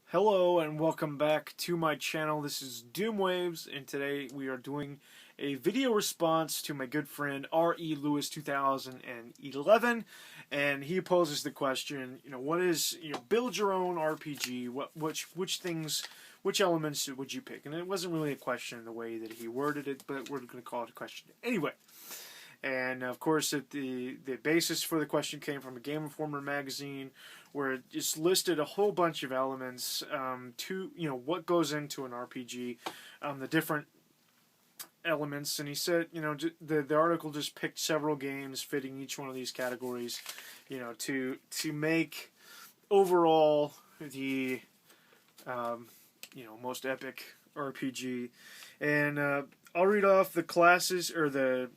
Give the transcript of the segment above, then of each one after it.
Hello and welcome back to my channel. This is Doomwaves, and today we are doing a video response to my good friend releweis2011, and he poses the question, what is, build your own RPG, which elements would you pick? And it wasn't really a question in the way that he worded it, but we're going to call it a question anyway. And of course, the basis for the question came from a Game Informer magazine, where it just listed a whole bunch of elements to what goes into an RPG, the different elements. And he said, the article just picked several games fitting each one of these categories, to make overall the most epic RPG. And I'll read off the classes or the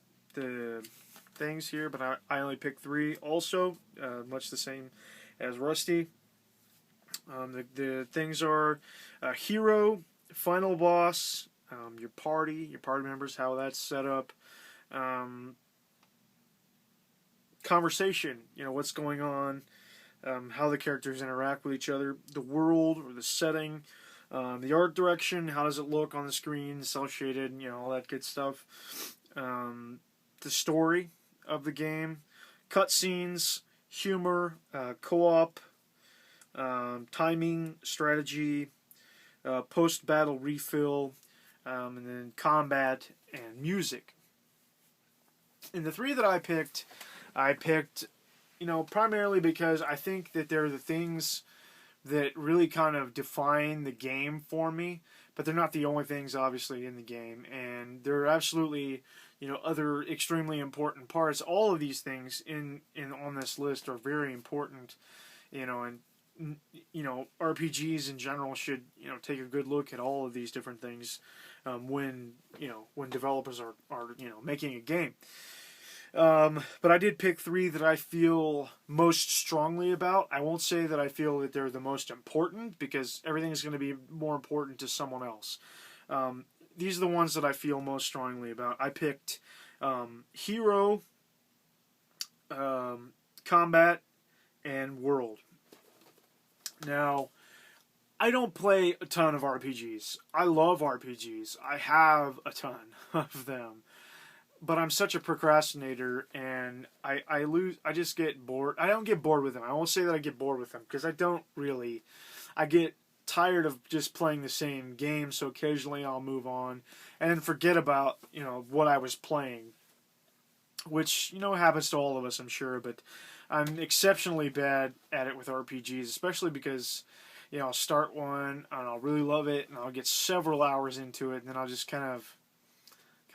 things here, but I only picked three. Also, much the same as Rusty. The things are hero, final boss, your party members, how that's set up, conversation, what's going on, how the characters interact with each other, the world or the setting, the art direction, how does it look on the screen, cel shaded, all that good stuff. The story of the game, cutscenes, humor, co-op, timing, strategy, post-battle refill, and then combat and music. And the three that I picked, primarily because I think that they're the things that really kind of define the game for me, but they're not the only things, obviously, in the game. And there are absolutely, other extremely important parts. All of these things on this list are very important, and RPGs in general should, take a good look at all of these different things when developers are making a game. But I did pick three that I feel most strongly about. I won't say that I feel that they're the most important, because everything is going to be more important to someone else. These are the ones that I feel most strongly about. I picked hero, combat, and world. Now, I don't play a ton of RPGs. I love RPGs. I have a ton of them. But I'm such a procrastinator, and I just get bored. I don't get bored with them. I won't say that I get bored with them, because I don't really. I get tired of just playing the same game, so occasionally I'll move on and then forget about, what I was playing. Which, happens to all of us, I'm sure, but I'm exceptionally bad at it with RPGs, especially because, I'll start one, and I'll really love it, and I'll get several hours into it, and then I'll just kind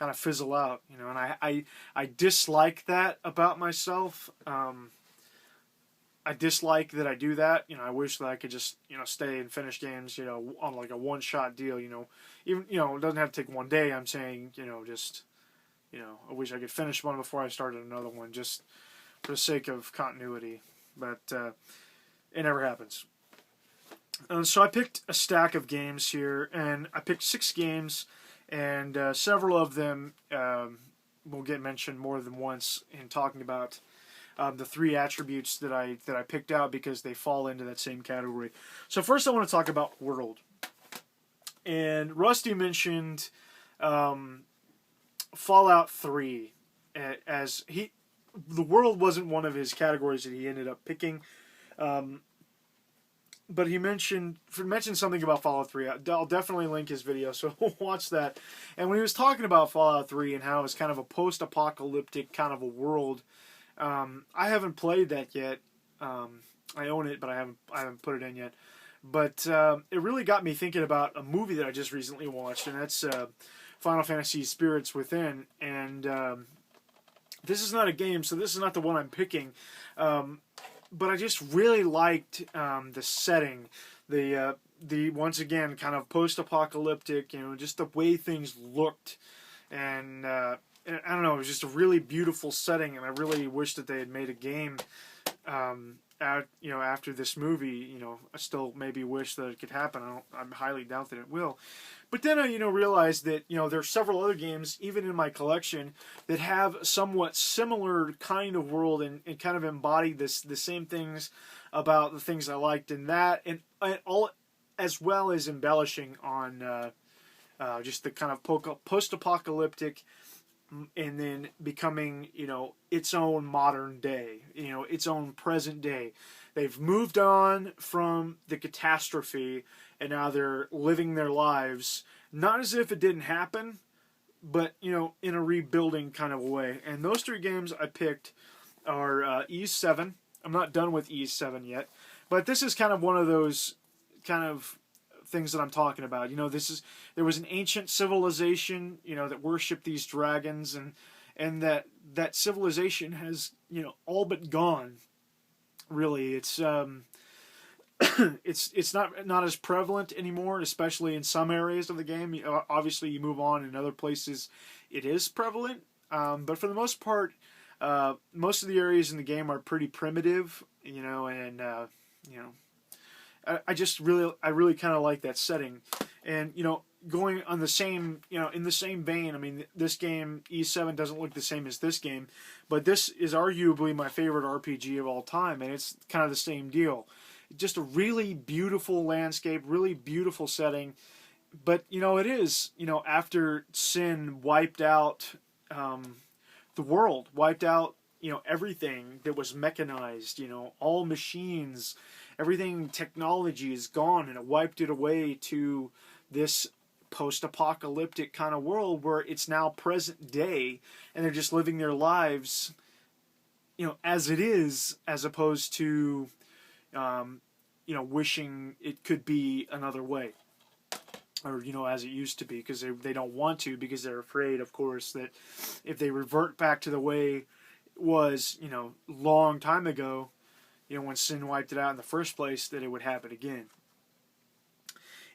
of fizzle out, and I dislike that about myself. I dislike that I do that. I wish that I could just, stay and finish games, on like a one-shot deal, even, it doesn't have to take one day. I'm saying, just, I wish I could finish one before I started another one, just for the sake of continuity, but it never happens. So I picked a stack of games here, and I picked 6 games, and several of them will get mentioned more than once in talking about the 3 attributes that I picked out, because they fall into that same category. So first I want to talk about world. And Rusty mentioned Fallout 3 as the world wasn't one of his categories that he ended up picking. But he mentioned something about Fallout 3. I'll definitely link his video, so watch that. And when he was talking about Fallout 3 and how it was kind of a post-apocalyptic kind of a world, I haven't played that yet. I own it, but I haven't put it in yet. But it really got me thinking about a movie that I just recently watched, and that's Final Fantasy Spirits Within. And this is not a game, so this is not the one I'm picking. But I just really liked the setting, the once again kind of post-apocalyptic, just the way things looked, and I don't know, it was just a really beautiful setting, and I really wish that they had made a game after this movie. I still maybe wish that it could happen. I highly doubt that it will. But then I, realized that, there are several other games, even in my collection, that have somewhat similar kind of world and kind of embody the same things about the things I liked in that, and all as well as embellishing on just the kind of post-apocalyptic, and then becoming, its own modern day, its own present day. They've moved on from the catastrophe, and now they're living their lives, not as if it didn't happen, but, in a rebuilding kind of way. And those three games I picked are Ys 7. I'm not done with Ys 7 yet, but this is kind of one of those kind of things that I'm talking about. There was an ancient civilization, that worshipped these dragons, and that civilization has, all but gone. Really, it's it's not as prevalent anymore, especially in some areas of the game. Obviously, you move on in other places, it is prevalent, but for the most part, most of the areas in the game are pretty primitive, and I really kind of like that setting, and going on the same, in the same vein. I mean, this game Ys 7 doesn't look the same as this game, but this is arguably my favorite RPG of all time, and it's kind of the same deal. Just a really beautiful landscape, really beautiful setting, but it is, after sin wiped out the world, wiped out everything that was mechanized, all machines, everything, technology is gone, and it wiped it away to this post-apocalyptic kind of world where it's now present day, and they're just living their lives, as it is, as opposed to, wishing it could be another way, or as it used to be, because they don't want to, because they're afraid, of course, that if they revert back to the way it was, long time ago, when sin wiped it out in the first place, that it would happen again.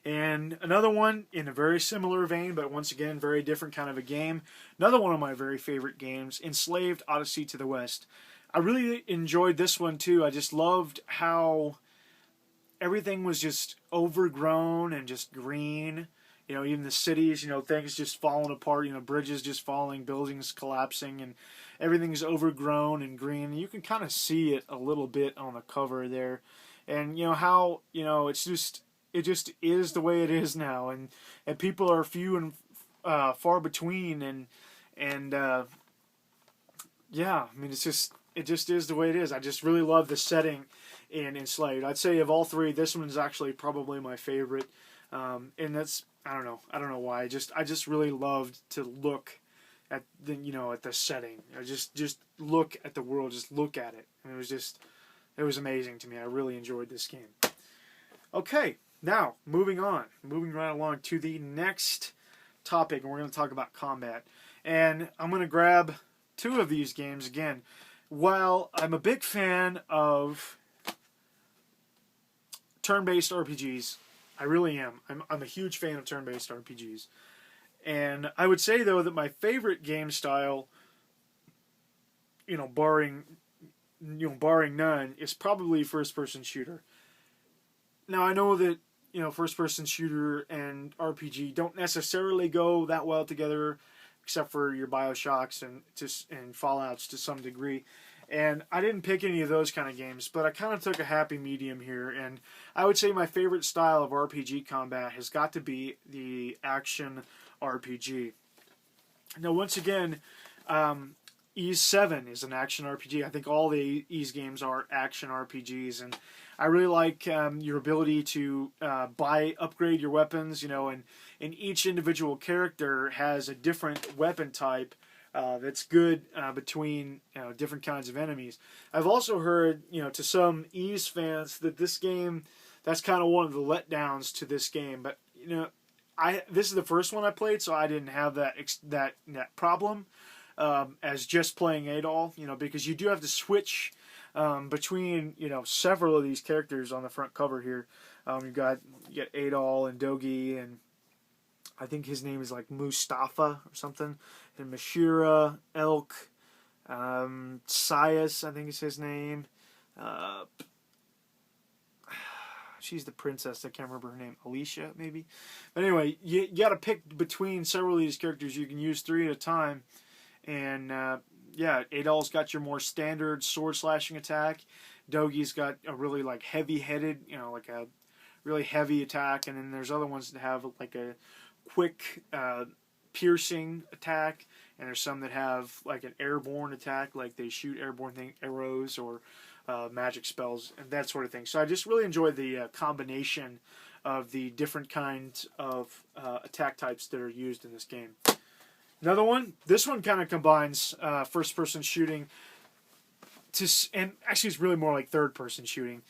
And another one in a very similar vein, but once again, very different kind of a game. Another one of my very favorite games, Enslaved: Odyssey to the West. I really enjoyed this one too. I just loved how everything was just overgrown and just green. Even the cities, things just falling apart, bridges just falling, buildings collapsing, and everything's overgrown and green. You can kind of see it a little bit on the cover there. And, how, it just is the way it is now. And people are few and far between. And yeah, I mean, it just is the way it is. I just really love the setting in Enslaved. I'd say of all three, this one is actually probably my favorite. And that's, I don't know why. I just really loved to look at the, at the setting. Just look at the world, just look at it. And it was amazing to me. I really enjoyed this game. Okay, now moving right along to the next topic, and we're going to talk about combat. And I'm going to grab two of these games again. While I'm a big fan of turn-based RPGs, I really am. I'm a huge fan of turn-based RPGs. And I would say, though, that my favorite game style, barring none, is probably first-person shooter. Now, I know that, first-person shooter and RPG don't necessarily go that well together, except for your BioShocks and Fallouts to some degree. And I didn't pick any of those kind of games, but I kind of took a happy medium here. And I would say my favorite style of RPG combat has got to be the action RPG. Now, once again, Ys 7 is an action RPG. I think all the Ys games are action RPGs, and I really like your ability to upgrade your weapons, and each individual character has a different weapon type that's good between different kinds of enemies. I've also heard, to some Ys fans, that this game, that's kind of one of the letdowns to this game. But this is the first one I played, so I didn't have that problem as just playing Adol. Because you do have to switch between several of these characters on the front cover here. You got Adol and Dogi, and I think his name is like Mustafa or something, and Mashira, Elk, Sias, I think is his name. She's the princess. I can't remember her name. Alicia, maybe. But anyway, you got to pick between several of these characters. You can use 3 at a time. And Adol's got your more standard sword slashing attack. Dogi's got a really heavy-headed, like a really heavy attack, and then there's other ones that have like a quick piercing attack, and there's some that have like an airborne attack, like they shoot airborne arrows or magic spells and that sort of thing. So I just really enjoy the combination of the different kinds of attack types that are used in this game. Another one, this one kind of combines first-person shooting and actually it's really more like third-person shooting,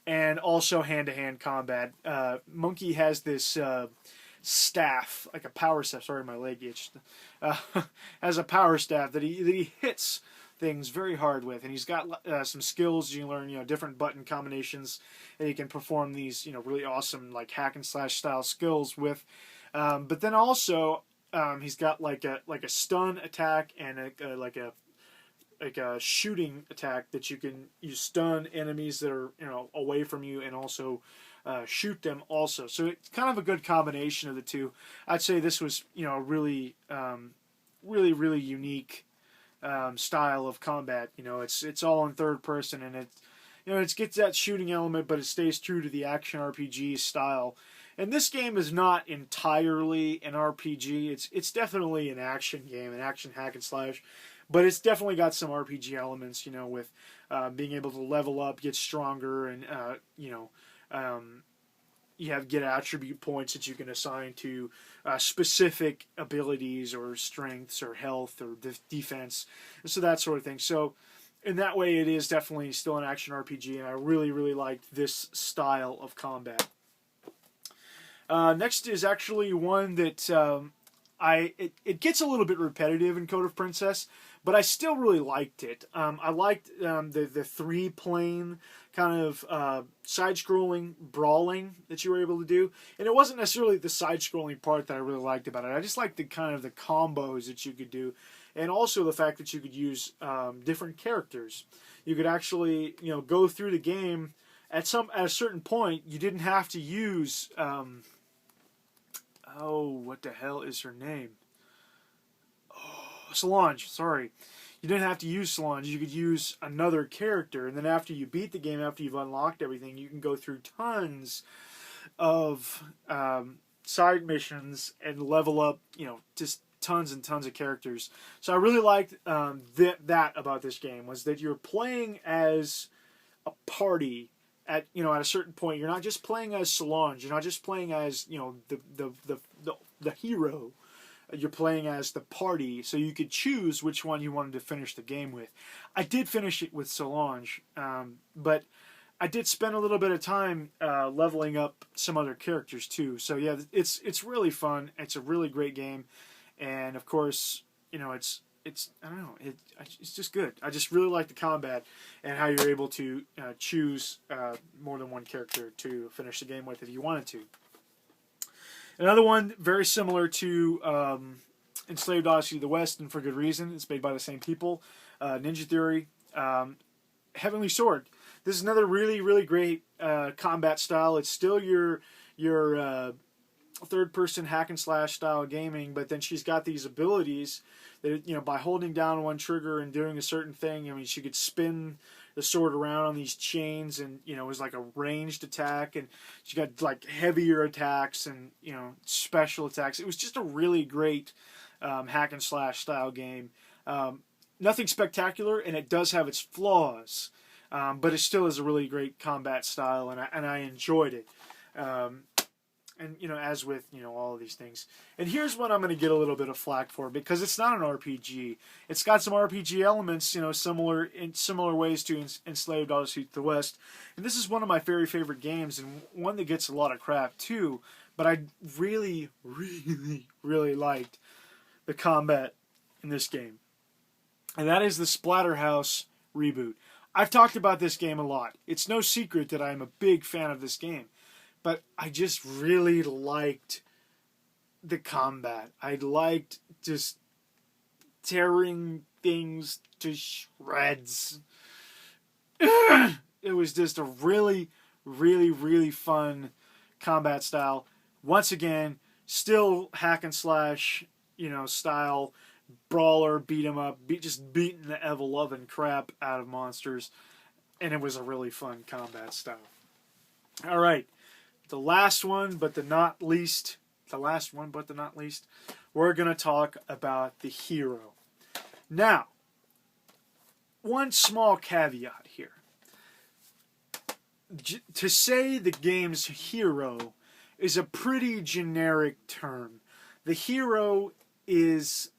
and also hand-to-hand combat. Monkey has this staff, like a power staff. Sorry, my leg itched. Has a power staff that he hits things very hard with, and he's got some skills. You learn, different button combinations, and he can perform these, really awesome like hack and slash style skills with. But then also, he's got like a stun attack and a shooting attack that you stun enemies that are away from you, and also shoot them also. So it's kind of a good combination of the two. I'd say this was really really unique style of combat. It's all in third person, and it gets that shooting element, but it stays true to the action RPG style. And this game is not entirely an RPG. It's definitely an action game, an action hack and slash, but it's definitely got some RPG elements. With being able to level up, get stronger, and you get attribute points that you can assign to specific abilities or strengths or health or defense, and so that sort of thing. So in that way, it is definitely still an action RPG, and I really, really liked this style of combat. Next is actually one that it gets a little bit repetitive in Code of Princess, but I still really liked it. I liked the three-plane kind of side-scrolling brawling that you were able to do, and it wasn't necessarily the side-scrolling part that I really liked about it. I just liked the kind of the combos that you could do, and also the fact that you could use different characters. You could actually go through the game at a certain point. You didn't have to use what the hell is her name? Solange, sorry. You didn't have to use Solange. You could use another character, and then after you beat the game, after you've unlocked everything, you can go through tons of side missions and level up, just tons and tons of characters. So I really liked that about this game, was that you're playing as a party. At a certain point, you're not just playing as Solange. You're not just playing as the hero. You're playing as the party, so you could choose which one you wanted to finish the game with. I did finish it with Solange, but I did spend a little bit of time leveling up some other characters too. So yeah, it's really fun. It's a really great game, and of course, it's I don't know, it's just good. I just really like the combat and how you're able to choose more than one character to finish the game with if you wanted to. Another one very similar to Enslaved Odyssey of the West, and for good reason. It's made by the same people. Ninja Theory, Heavenly Sword. This is another really, really great combat style. It's still your third-person hack and slash style gaming, but then she's got these abilities that by holding down one trigger and doing a certain thing, she could spin the sword around on these chains, and it was like a ranged attack, and she got like heavier attacks and special attacks. It was just a really great hack and slash style game. Nothing spectacular, and it does have its flaws, but it still is a really great combat style, and I enjoyed it. And as with all of these things. And here's what I'm going to get a little bit of flack for, because it's not an RPG. It's got some RPG elements, similar in similar ways to Enslaved Odyssey to the West. And this is one of my very favorite games, and one that gets a lot of crap too. But I really, really, really liked the combat in this game, and that is the Splatterhouse reboot. I've talked about this game a lot. It's no secret that I'm a big fan of this game. But I just really liked the combat. I liked just tearing things to shreds. It was just a really, really, really fun combat style. Once again, still hack and slash, style, brawler, beat 'em up, just beating the ever-loving crap out of monsters. And it was a really fun combat style. All right. the last one, but the not least, we're going to talk about the hero. Now, one small caveat here. To say the game's hero is a pretty generic term. The hero is,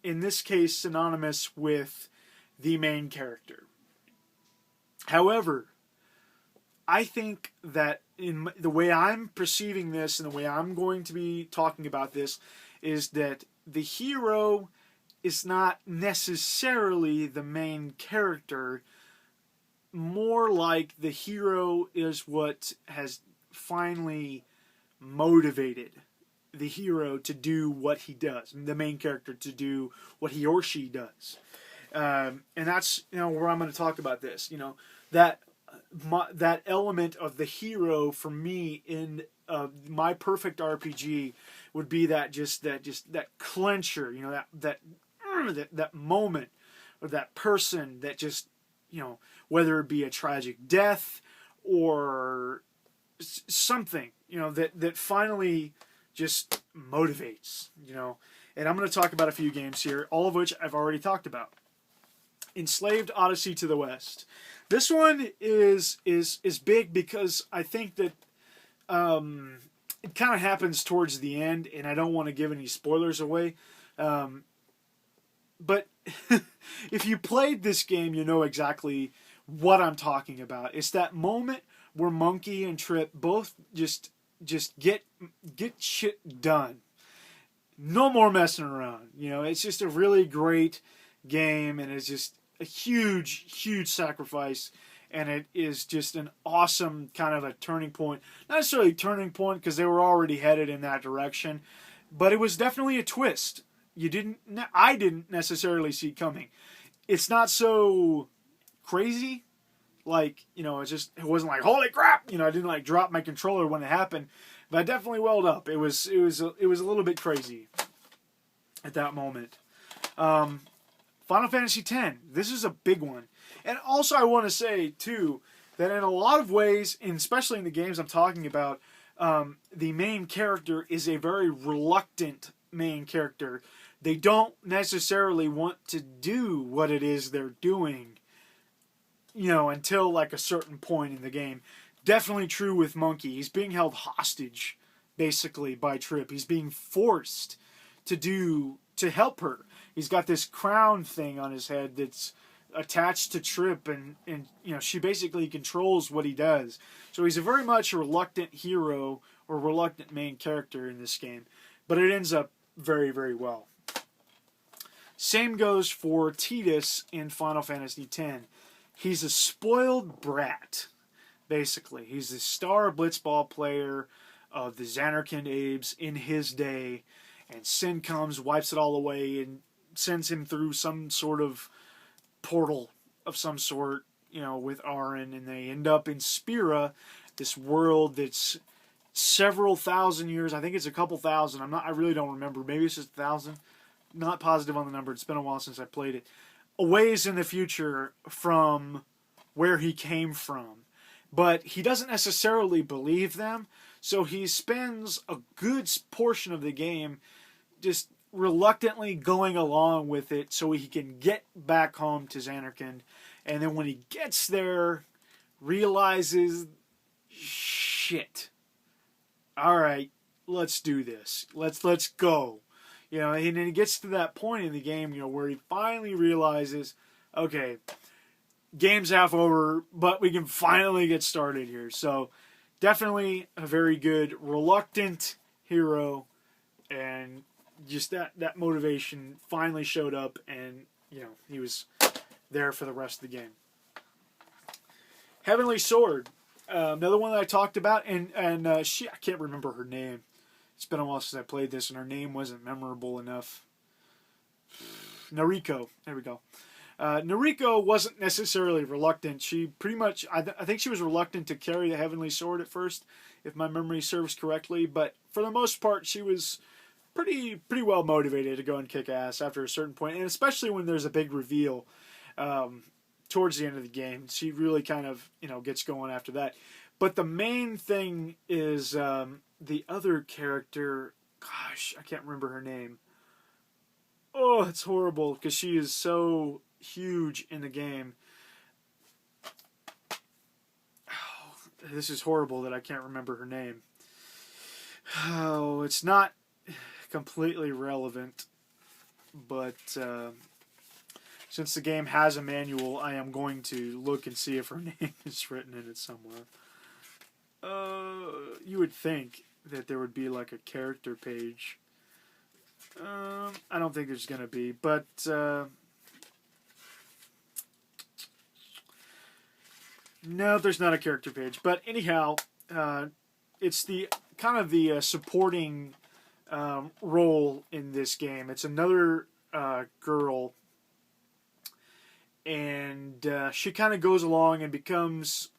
in this case, synonymous with the main character. However, I think that in the way I'm perceiving this and the way I'm going to be talking about this is that the hero is not necessarily the main character. More like the hero is what has finally motivated the hero to do what he does, the main character to do what he or she does. And that's, where I'm going to talk about this. That element of the hero for me in my perfect RPG would be that clincher, that moment, or that person that just, whether it be a tragic death or something, that finally just motivates, And I'm going to talk about a few games here, all of which I've already talked about. Enslaved: Odyssey to the West. This one is big because I think that it kind of happens towards the end, and I don't want to give any spoilers away. But if you played this game, you know exactly what I'm talking about. It's that moment where Monkey and Trip both just get shit done. No more messing around. It's just a really great game, and it's just a huge sacrifice, and it is just an awesome kind of a turning point. Not necessarily a turning point because they were already headed in that direction, but it was definitely a twist. I didn't necessarily see coming. It's not so crazy, like, it wasn't like, holy crap, I didn't drop my controller when it happened, but I definitely welled up. It was a little bit crazy at that moment. Final Fantasy X. This is a big one. And also I want to say, too, that in a lot of ways, and especially in the games I'm talking about, the main character is a very reluctant main character. They don't necessarily want to do what it is they're doing, until a certain point in the game. Definitely true with Monkey. He's being held hostage, basically, by Trip. He's being forced to help her. He's got this crown thing on his head that's attached to Trip, and she basically controls what he does. So he's a very much a reluctant hero or reluctant main character in this game, but it ends up very, very well. Same goes for Tidus in Final Fantasy X. He's a spoiled brat, basically. He's the star blitzball player of the Xanarkand Abes in his day, and Sin comes, wipes it all away, and sends him through some sort of portal of some sort, with Auron, and they end up in Spira, this world that's several thousand years. I think it's a couple thousand. I really don't remember. Maybe it's just 1,000. Not positive on the number. It's been a while since I played it. A ways in the future from where he came from. But he doesn't necessarily believe them, so he spends a good portion of the game just reluctantly going along with it so he can get back home to Xanarkand. And then when he gets there, realizes, shit. Alright, let's do this. Let's go. And then he gets to that point in the game, where he finally realizes, okay, game's half over, but we can finally get started here. So, definitely a very good reluctant hero, and just that motivation finally showed up, and he was there for the rest of the game. Heavenly Sword, another one that I talked about, and I can't remember her name. It's been a while since I played this, and her name wasn't memorable enough. Nariko. There we go. Nariko wasn't necessarily reluctant. She pretty much, I think she was reluctant to carry the Heavenly Sword at first, if my memory serves correctly. But for the most part, she was pretty well motivated to go and kick ass after a certain point, and especially when there's a big reveal towards the end of the game. She really kind of gets going after that. But the main thing is the other character. Gosh, I can't remember her name. Oh, it's horrible because she is so huge in the game. Oh, this is horrible that I can't remember her name. Oh, it's not completely relevant, but since the game has a manual, I am going to look and see if her name is written in it somewhere. You would think that there would be like a character page. I don't think there's going to be, but no, there's not a character page. But anyhow, it's the kind of the supporting role in this game. It's another girl, and she kind of goes along and becomes.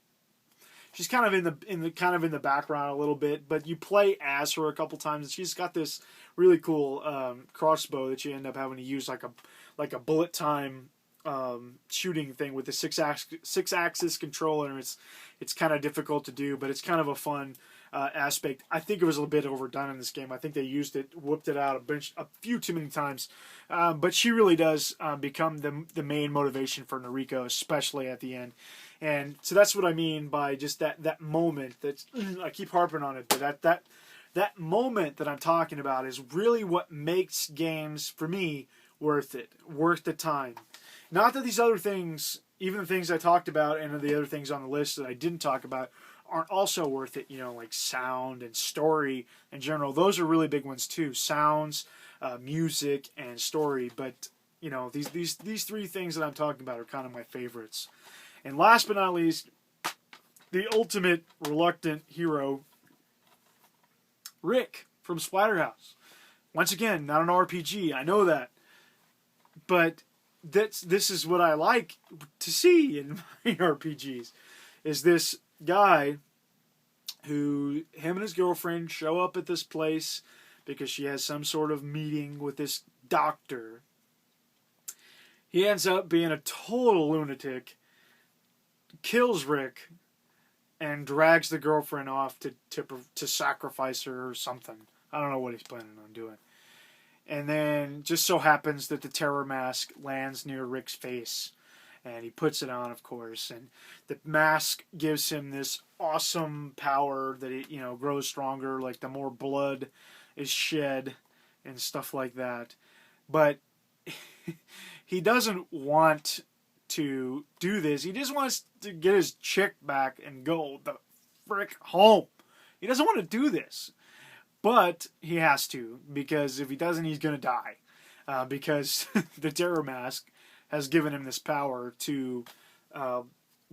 She's kind of in the background a little bit, but you play as her a couple times, and she's got this really cool crossbow that you end up having to use like a bullet time shooting thing with the six axis controller. It's kind of difficult to do, but it's kind of a fun aspect. I think it was a little bit overdone in this game. I think they whipped it out a few too many times. But she really does become the main motivation for Noriko, especially at the end. And so that's what I mean by just that moment. That I keep harping on it, but that moment that I'm talking about is really what makes games for me worth it, worth the time. Not that these other things, even the things I talked about and the other things on the list that I didn't talk about, aren't also worth it, like sound and story in general. Those are really big ones too. Sounds, music, and story. But, these three things that I'm talking about are kind of my favorites. And last but not least, the ultimate reluctant hero, Rick from Splatterhouse. Once again, not an RPG, I know that. But this is what I like to see in my RPGs, is this guy who, him and his girlfriend show up at this place because she has some sort of meeting with this doctor. He ends up being a total lunatic, kills Rick, and drags the girlfriend off to sacrifice her or something. I don't know what he's planning on doing. And then just so happens that the terror mask lands near Rick's face. And he puts it on, of course. And the mask gives him this awesome power that it, grows stronger. Like the more blood is shed and stuff like that. But he doesn't want to do this. He just wants to get his chick back and go the frick home. He doesn't want to do this. But he has to, because if he doesn't, he's going to die. Because the terror mask has given him this power to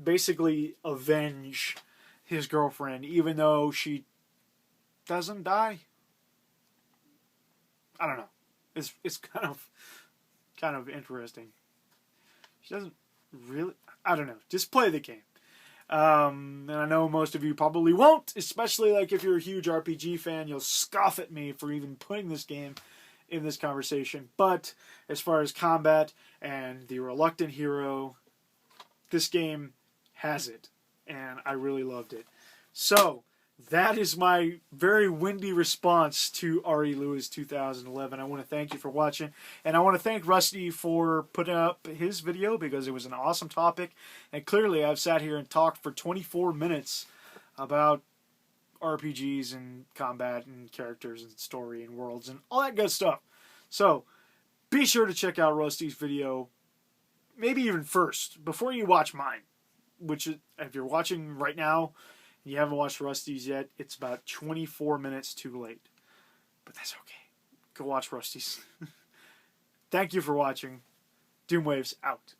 basically avenge his girlfriend, even though she doesn't die. I don't know. It's kind of interesting. She doesn't really. I don't know. Just play the game. And I know most of you probably won't, especially like if you're a huge RPG fan, you'll scoff at me for even putting this game in this conversation. But as far as combat and the reluctant hero, this game has it, and I really loved it. So that is my very windy response to releweis 2011. I want to thank you for watching, and I want to thank Rusty for putting up his video because it was an awesome topic, and clearly I've sat here and talked for 24 minutes about RPGs and combat and characters and story and worlds and all that good stuff. So be sure to check out Rusty's video, maybe even first, before you watch mine, which if you're watching right now, you haven't watched Rusty's yet, it's about 24 minutes too late. But that's okay. Go watch Rusty's. Thank you for watching. Doomwaves out.